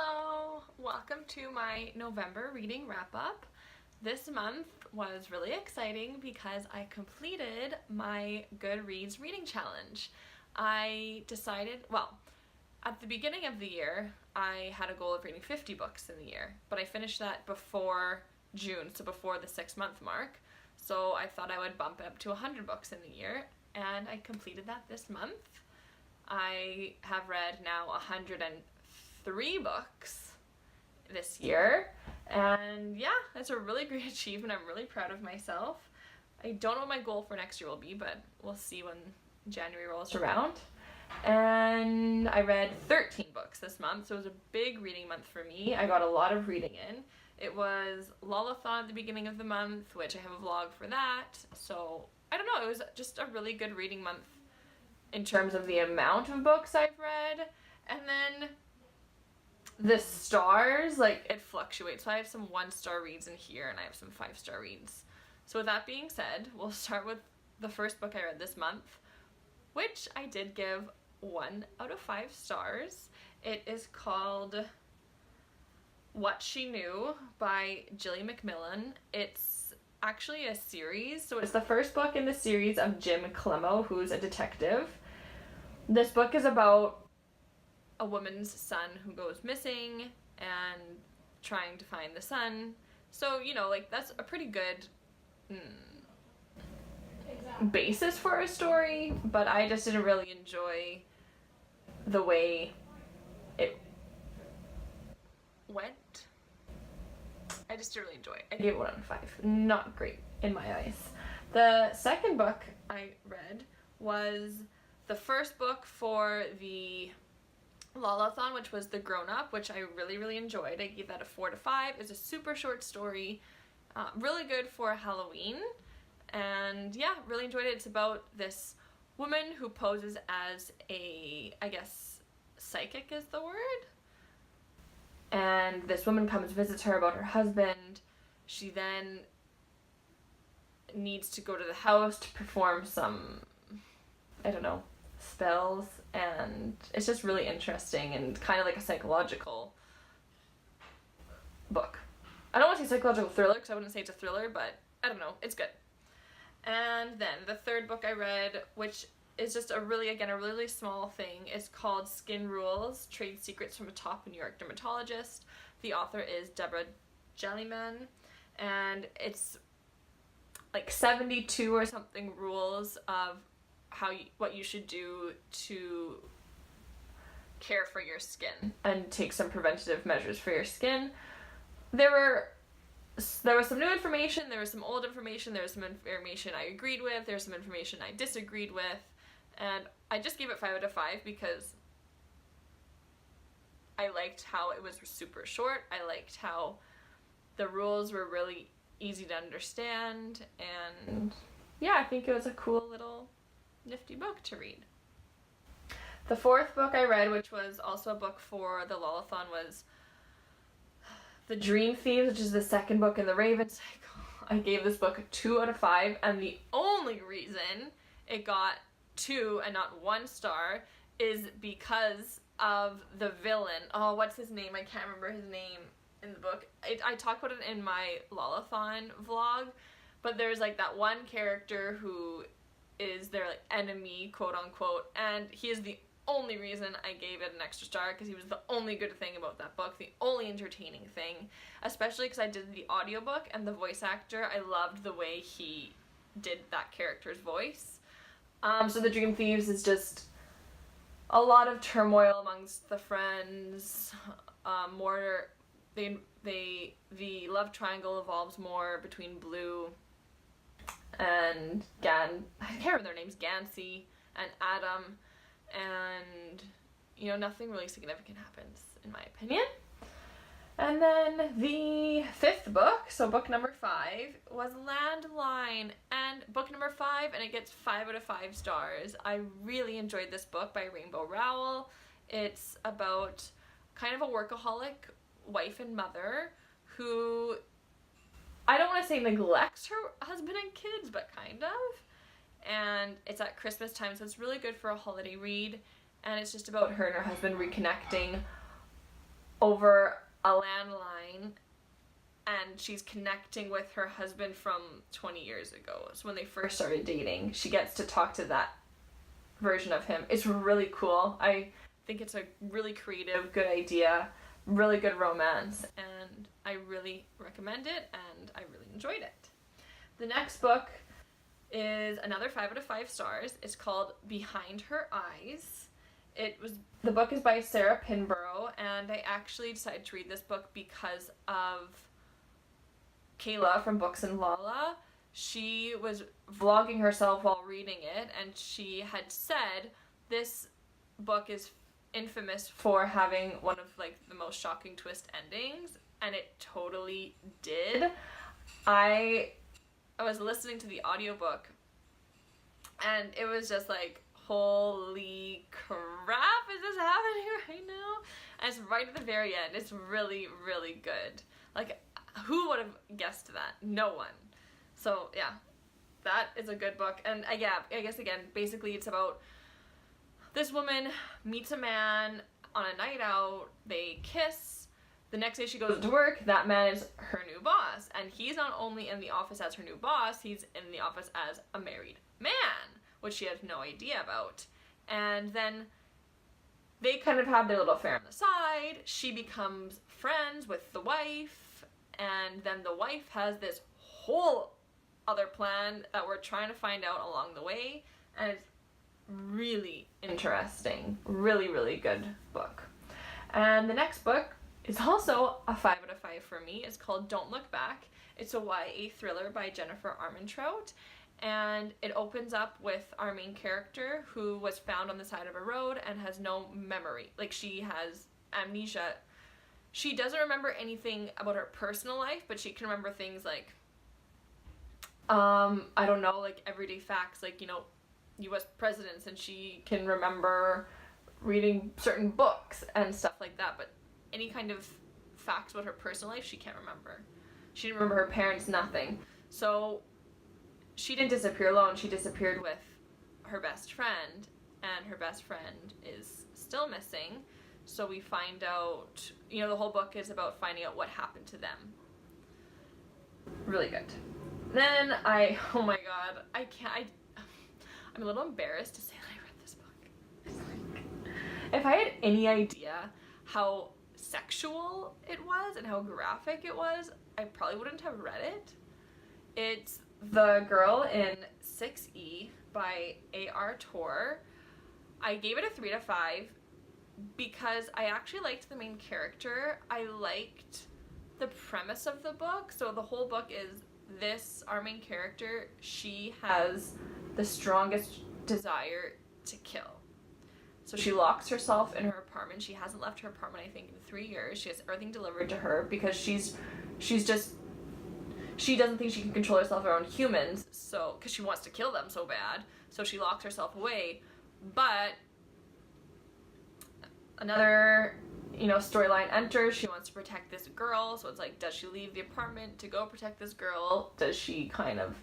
Hello! Welcome to my November reading wrap-up. This month was really exciting because I completed my Goodreads reading challenge. I decided, well, at the beginning of the year, I had a goal of reading 50 books in the year, but I finished that before June, so before the 6-month mark. So I thought I would bump it up to 100 books in the year, and I completed that this month. I have read now 103 books this year, and yeah, that's a really great achievement. I'm really proud of myself. I don't know what my goal for next year will be, but we'll see when January rolls around. And I read 13 books this month, so it was a big reading month for me. I got a lot of reading in. It was Lullathon at the beginning of the month, which I have a vlog for that, so I don't know, it was just a really good reading month in terms of the amount of books I've read. And then the stars, like, it fluctuates. So I have some 1-star reads in here and I have some 5-star reads. So with that being said, we'll start with the first book I read this month, which I did give 1 out of 5 stars. It is called What She Knew by Gilly Macmillan. It's actually a series, so it's the first book in the series of Jim Clemo, who's a detective. This book is about a woman's son who goes missing and trying to find the son. So, you know, like, that's a pretty good basis for a story, but I just didn't really enjoy the way it went. I just didn't really enjoy it. I gave it 1 out of 5. Not great in my eyes. The second book I read was the first book for the Lullathon, which was The Grown Up, which I really enjoyed. I gave that a 4 to 5. It's a super short story, really good for Halloween, and yeah, really enjoyed it. It's about this woman who poses as a, I guess, psychic is the word, and this woman comes visits her about her husband. She then needs to go to the house to perform some, I don't know, spells, and it's just really interesting and kind of like a psychological book. I don't want to say psychological thriller because I wouldn't say it's a thriller, but I don't know, it's good. And then the third book I read, which is just a really small thing, is called Skin Rules: Trade Secrets from a Top New York Dermatologist. The author is Deborah Jellyman, and it's like 72 or something rules of what you should do to care for your skin and take some preventative measures for your skin. There was some new information, there was some old information, there was some information I agreed with, there was some information I disagreed with, and I just gave it 5 out of 5 because I liked how it was super short. I liked how the rules were really easy to understand, and yeah, I think it was a cool little nifty book to read. The fourth book I read, which was also a book for the Lullathon, was The Dream Thieves, which is the second book in the Raven cycle. I gave this book a 2 out of 5, and the only reason it got 2 and not 1 star is because of the villain. Oh, what's his name? I can't remember his name in the book. I talked about it in my Lullathon vlog, but there's like that one character who is their like enemy, quote unquote, and he is the only reason I gave it an extra star, because he was the only good thing about that book, the only entertaining thing, especially because I did the audiobook, and the voice actor, I loved the way he did that character's voice. So The Dream Thieves is just a lot of turmoil amongst the friends, the love triangle evolves more between Blue and I can't remember their names, Gansey and Adam, and, you know, nothing really significant happens, in my opinion. And then the fifth book, so book number 5, was Landline, and book number 5, and it gets 5 out of 5 stars. I really enjoyed this book by Rainbow Rowell. It's about kind of a workaholic wife and mother who, I don't want to say neglects her husband and kids, but kind of. And it's at Christmas time, so it's really good for a holiday read. And it's just about her and her husband reconnecting over a landline, and she's connecting with her husband from 20 years ago. So when they first started dating, she gets to talk to that version of him. It's really cool. I think it's a really creative, good idea, really good romance, and I really recommend it, and I really enjoyed it. The next book is another 5 out of 5 stars. It's called Behind Her Eyes. The book is by Sarah Pinborough, and I actually decided to read this book because of Kayla from Books and Lala. She was vlogging herself while reading it, and she had said this book is infamous for having one of like the most shocking twist endings, and it totally did. I was listening to the audiobook, and it was just like, holy crap, is this happening right now? And it's right at the very end. It's really, really good. Like, who would have guessed that? No one. So yeah, that is a good book. And I guess again, basically it's about this woman meets a man on a night out, they kiss, the next day she goes to work, that man is her new boss, and he's not only in the office as her new boss, he's in the office as a married man, which she has no idea about. And then they kind of have their little affair on the side, she becomes friends with the wife, and then the wife has this whole other plan that we're trying to find out along the way, and it's really interesting. Really, really good book. And the next book is also a 5 out of 5 for me. It's called Don't Look Back. It's a YA thriller by Jennifer Armentrout, and it opens up with our main character who was found on the side of a road and has no memory. Like, she has amnesia. She doesn't remember anything about her personal life, but she can remember things like, I don't know, like everyday facts, like, you know, US presidents, and she can remember reading certain books and stuff like that, but any kind of facts about her personal life she can't remember. She didn't remember her parents, nothing. So she didn't disappear alone, she disappeared with her best friend, and her best friend is still missing. So we find out, you know, the whole book is about finding out what happened to them. Really good. Then oh my god, I'm a little embarrassed to say that I read this book. If I had any idea how sexual it was and how graphic it was, I probably wouldn't have read it. It's The Girl in 6E by A.R. Torr. I gave it a 3 to 5 because I actually liked the main character. I liked the premise of the book. So the whole book is this, our main character, she has the strongest desire to kill. So she locks herself in her apartment. She hasn't left her apartment, I think, in 3 years. She has everything delivered to her because she doesn't think she can control herself around humans, so, because she wants to kill them so bad. So she locks herself away. But another, you know, storyline enters. She wants to protect this girl. So it's like, does she leave the apartment to go protect this girl? Does she kind of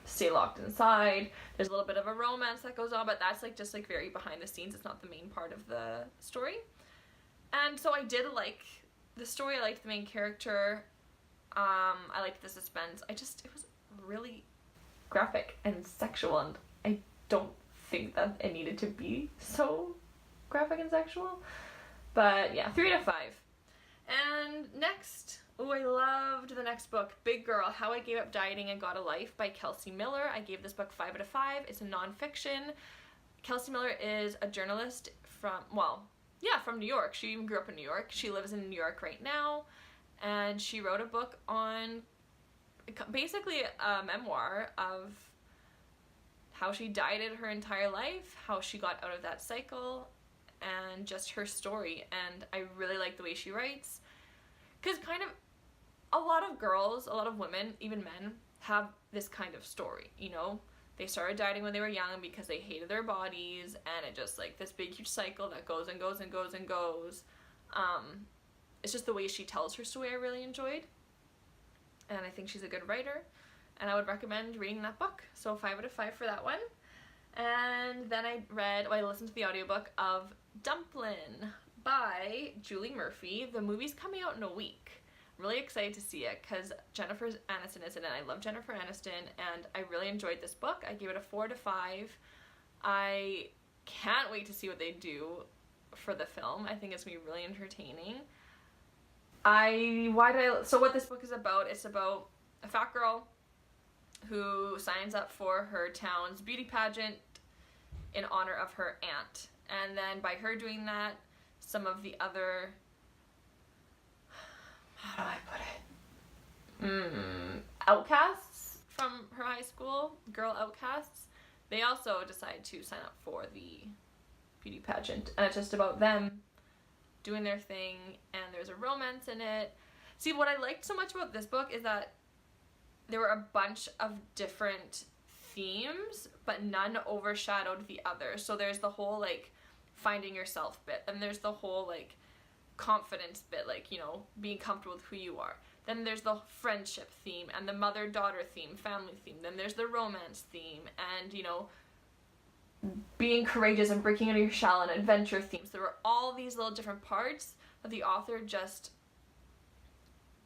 stay locked inside? There's a little bit of a romance that goes on, but that's like just like very behind the scenes. It's not the main part of the story. And so I did like the story. I liked the main character. I liked the suspense. It was really graphic and sexual, and I don't think that it needed to be so graphic and sexual. But yeah, 3 to 5. And next, I loved the next book, Big Girl, How I Gave Up Dieting and Got a Life by Kelsey Miller. I gave this book 5 out of 5. It's a nonfiction. Kelsey Miller is a journalist from New York. She even grew up in New York. She lives in New York right now, and she wrote a book on basically a memoir of how she dieted her entire life, how she got out of that cycle, and just her story. And I really like the way she writes, because kind of a lot of girls, a lot of women, even men, have this kind of story, you know? They started dieting when they were young because they hated their bodies, and it just like this big huge cycle that goes and goes and goes and goes. It's just the way she tells her story I really enjoyed, and I think she's a good writer, and I would recommend reading that book. So 5 out of 5 for that one. And then I listened to the audiobook of Dumplin' by Julie Murphy. The movie's coming out in a week. I'm really excited to see it because Jennifer Aniston is in it. I love Jennifer Aniston, and I really enjoyed this book. I gave it a 4 to 5. I can't wait to see what they do for the film. I think it's gonna be really entertaining. So what this book is about, it's about a fat girl who signs up for her town's beauty pageant in honor of her aunt. And then by her doing that, some of the other, how do I put it? Outcasts from her high school, girl outcasts, they also decide to sign up for the beauty pageant. And it's just about them doing their thing, and there's a romance in it. See, what I liked so much about this book is that there were a bunch of different themes, but none overshadowed the other. So there's the whole, like, finding yourself bit, and there's the whole, like, confidence bit, like, you know, being comfortable with who you are. Then there's the friendship theme, and the mother-daughter theme, family theme. Then there's the romance theme, and, you know, being courageous and breaking out of your shell, and adventure themes. There were all these little different parts that the author just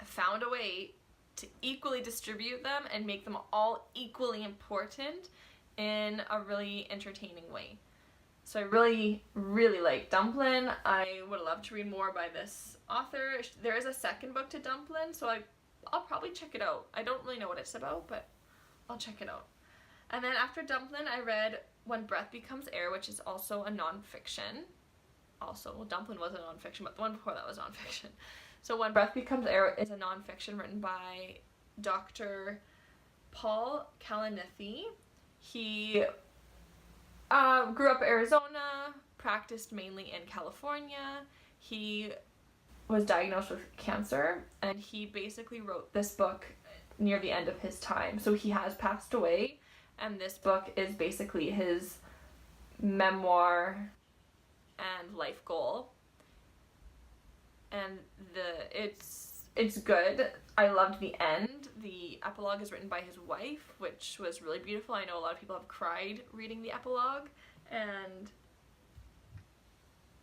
found a way to equally distribute them and make them all equally important in a really entertaining way. So I really, really like Dumplin'. I would love to read more by this author. There is a second book to Dumplin', so I'll probably check it out. I don't really know what it's about, but I'll check it out. And then after Dumplin', I read When Breath Becomes Air, which is also a nonfiction. Well, Dumplin' was a nonfiction, but the one before that was nonfiction. So When Breath Becomes Air is a nonfiction written by Dr. Paul Kalanithi. He grew up in Arizona, practiced mainly in California. He was diagnosed with cancer, and he basically wrote this book near the end of his time. So he has passed away, and this book is basically his memoir and life goal. And it's good. I loved the end. The epilogue is written by his wife, which was really beautiful. I know a lot of people have cried reading the epilogue, and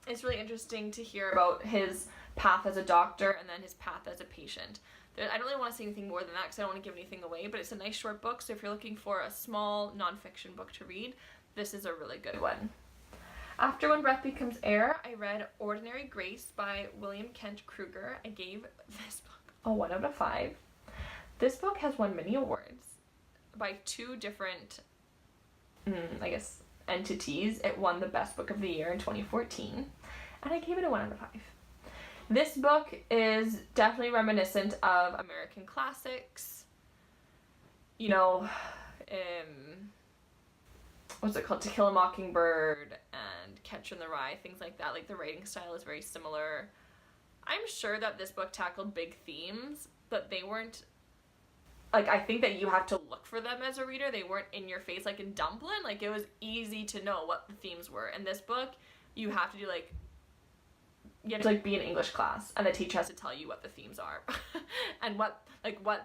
it's really interesting to hear about his path as a doctor and then his path as a patient. I don't really want to say anything more than that because I don't want to give anything away, but it's a nice short book, so if you're looking for a small nonfiction book to read, this is a really good one. After When Breath Becomes Air, I read Ordinary Grace by William Kent Kruger. I gave this book a 1 out of 5. This book has won many awards by 2 different, entities. It won the Best Book of the Year in 2014, and I gave it a 1 out of 5. This book is definitely reminiscent of American classics. You know, what's it called? To Kill a Mockingbird and Catcher in the Rye, things like that. Like, the writing style is very similar. I'm sure that this book tackled big themes, but they weren't, like, I think that you have to look for them as a reader. They weren't in your face like in Dumplin'. Like, it was easy to know what the themes were. In this book, you have to do, like, you have to, like, be in English class, and the teacher has to tell you what the themes are and what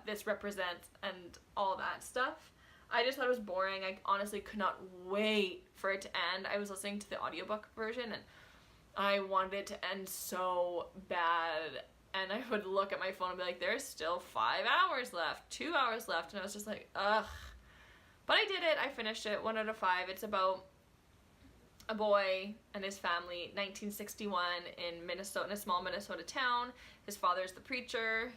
this represents and all that stuff. I just thought it was boring. I honestly could not wait for it to end. I was listening to the audiobook version, and I wanted it to end so bad. And I would look at my phone and be like, there's still 5 hours left, 2 hours left. And I was just like, ugh. But I did it. I finished it. 1 out of 5. It's about a boy and his family, 1961 in Minnesota, in a small Minnesota town. His father's the preacher,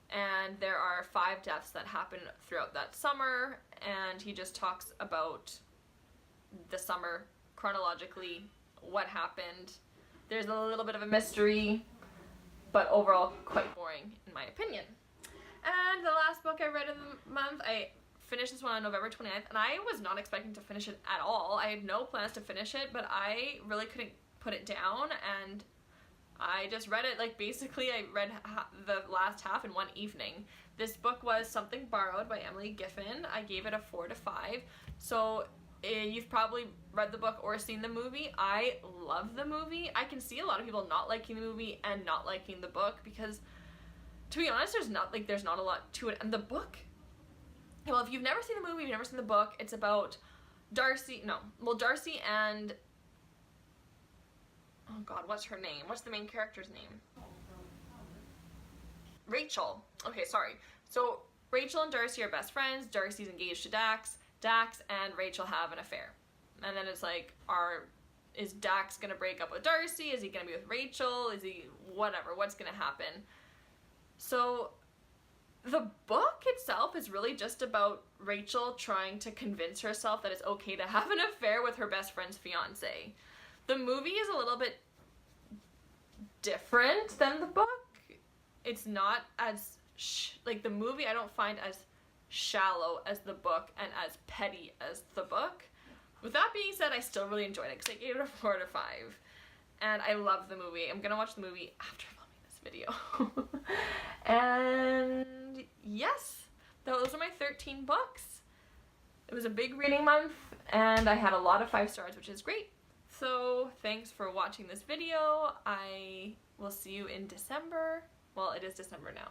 and there are 5 deaths that happen throughout that summer, and he just talks about the summer chronologically, what happened. There's a little bit of a mystery, but overall quite boring in my opinion. And the last book I read in the month, I finished this one on November 29th, and I was not expecting to finish it at all. I had no plans to finish it, but I really couldn't put it down, and I just read it. Like, basically I read the last half in one evening. This book was Something Borrowed by Emily Giffin. I gave it a 4 to 5. So you've probably read the book or seen the movie. I love the movie. I can see a lot of people not liking the movie and not liking the book because, to be honest, there's not a lot to it. And the book, well, if you've never seen the movie, you've never seen the book, it's about Darcy and oh god, what's her name? What's the main character's name? Rachel. Okay, sorry. So Rachel and Darcy are best friends. Darcy's engaged to Dax. Dax and Rachel have an affair. And then it's like, is Dax gonna break up with Darcy? Is he gonna be with Rachel? Is he whatever? What's gonna happen? So the book itself is really just about Rachel trying to convince herself that it's okay to have an affair with her best friend's fiance. The movie is a little bit different than the book. It's not as, like the movie I don't find as shallow as the book and as petty as the book. With that being said, I still really enjoyed it because I gave it a 4 out of 5. And I love the movie. I'm gonna watch the movie after filming this video. And yes, those are my 13 books. It was a big reading month and I had a lot of 5 stars, which is great. So thanks for watching this video. I will see you in December. Well, it is December now.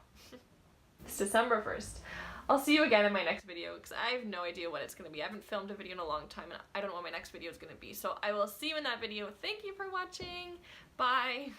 It's December 1st. I'll see you again in my next video because I have no idea what it's going to be. I haven't filmed a video in a long time and I don't know what my next video is going to be. So I will see you in that video. Thank you for watching. Bye.